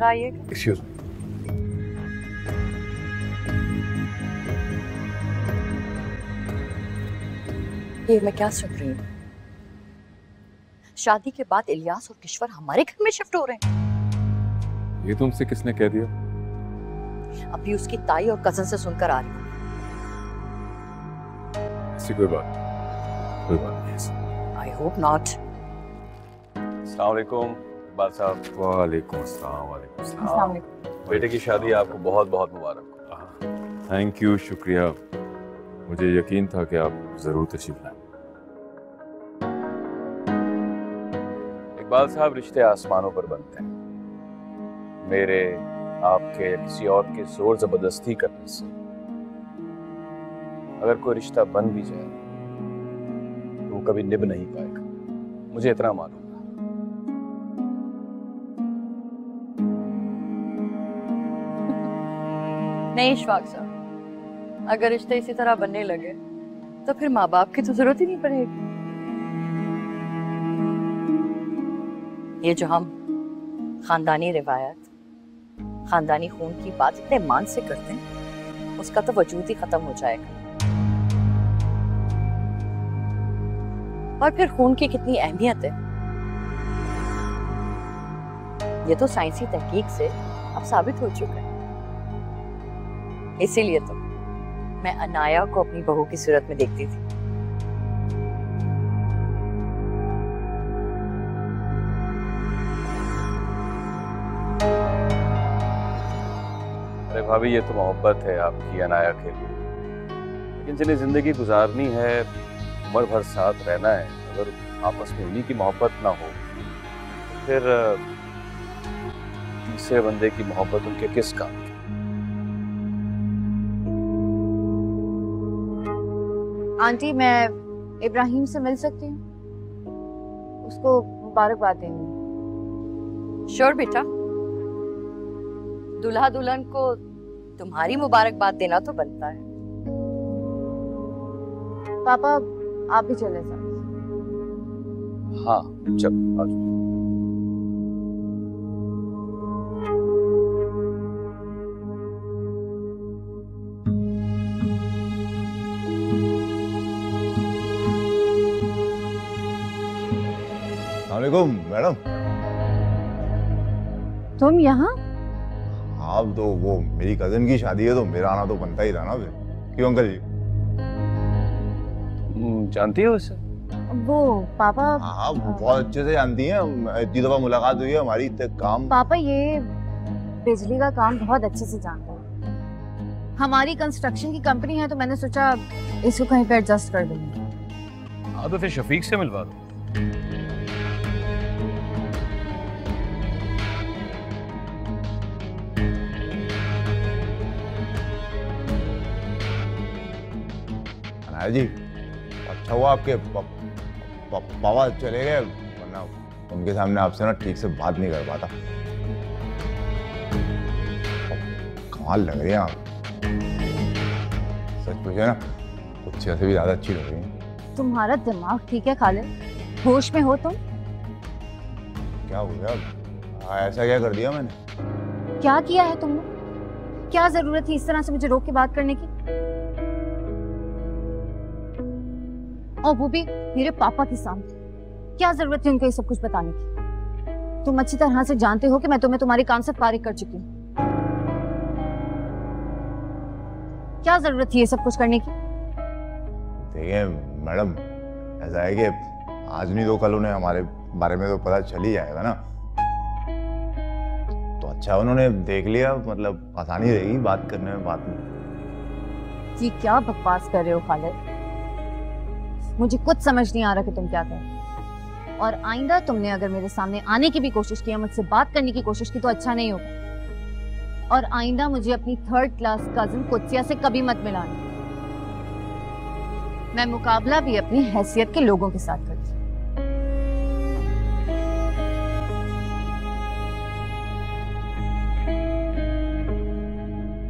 जरा आइएगा। Excuse me. ये मैं क्या सुन रही हूँ? शादी के बाद इलियास और किश्वर हमारे घर में शिफ्ट हो रहे हैं। ये तुमसे किसने कह दिया? अभी उसकी ताई और कजन से सुनकर आ रही हूँ। ऐसी कोई बात नहीं। I hope not. अस्सलाम वालेकुम इकबाल साहब। वालेकुम अस्सलाम। वालेकुम अस्सलाम। बेटे की शादी आपको बहुत बहुत मुबारक हो। थैंक यू, शुक्रिया। मुझे यकीन था कि आप जरूर तशरीफ लाएं। इकबाल साहब, रिश्ते आसमानों पर बनते हैं। मेरे, आपके या किसी और के जोर जबरदस्ती करने से अगर कोई रिश्ता बन भी जाए तो वो कभी निभ नहीं पाएगा, मुझे इतना मालूम है। नहीं इशफाक साहब, अगर रिश्ते इसी तरह बनने लगे तो फिर माँ बाप की तो जरूरत ही नहीं पड़ेगी। ये जो हम खानदानी रिवायत, खानदानी खून की बात इतने मान से करते हैं, उसका तो वजूद ही खत्म हो जाएगा। और फिर खून की कितनी अहमियत है ये तो साइंसी तहकीक से अब साबित हो चुका है। इसीलिए तो मैं अनाया को अपनी बहू की सूरत में देखती थी। अरे भाभी, ये तो मोहब्बत है आपकी अनाया के लिए, लेकिन जिन्हें जिंदगी गुजारनी है, उम्र भर साथ रहना है, अगर आपस में उन्हीं की मोहब्बत ना हो तो फिर तीसरे बंदे की मोहब्बत उनके किस काम की? आंटी, मैं इब्राहिम से मिल सकती हूँ? उसको मुबारकबाद देंगी। श्योर बेटा, दुल्हा दुल्हन को तुम्हारी मुबारकबाद देना तो बनता है। पापा, आप भी चले साथ। हाँ चल आ जाओ। अस्सलामुअलैकुम मैडम। तुम यहाँ? आप तो वो मेरी कजन की शादी है तो मेरा आना तो बनता ही था ना। फिर क्यों अंकल जी? जानती हो उसे? वो पापा। हाँ, बहुत अच्छे से जानती हैं, इतनी दफा मुलाकात हुई है हमारी। इतने काम। पापा ये बिजली का काम बहुत अच्छे से जानता है। हमारी कंस्ट्रक्शन की कंपनी है तो मैंने सोचा इसको कहीं पे एडजस्ट कर दूंगी। हाँ तो फिर शफीक से मिलवा दो। अनाया जी, अच्छा हुआ आपके पापा चले गए, वरना उनके सामने आपसे ना ठीक से बात नहीं कर पाता। कमाल लग रही है आप, सच पूछे ना कुछ से भी ज्यादा अच्छी लग रही है। तुम्हारा दिमाग ठीक है खालिद? होश में हो तुम? क्या हो गया? ऐसा क्या कर दिया मैंने? क्या किया है तुमने? क्या जरूरत थी इस तरह से मुझे रोक के बात करने की? और वो भी मेरे पापा के सामने। क्या जरूरत थी उनको ये सब कुछ बताने की? तुम अच्छी तरह से जानते हो कि मैं तुम्हें तुम्हारे काम से फारिग कर चुकी हूँ। क्या जरूरत थी ये सब कुछ करने की? देखिए मैडम, ऐसा है कि आज नहीं तो कल उन्हें हमारे बारे में तो पता चल ही जाएगा ना। तो अच्छा उन्होंने देख लिया, मतलब आसानी रहेगी बात करने में, बात में। जी क्या बकवास कर रहे हो खालिद? मुझे कुछ समझ नहीं आ रहा कि तुम क्या कर रहे हो। और आइंदा तुमने अगर मेरे सामने आने की भी कोशिश की, मुझसे बात करने की कोशिश की तो अच्छा नहीं होगा। और आइंदा मुझे अपनी थर्ड क्लास कजिन कुत्सिया से कभी मत मिलाना। मैं मुकाबला भी अपनी हैसियत के लोगों के साथ करती हूँ।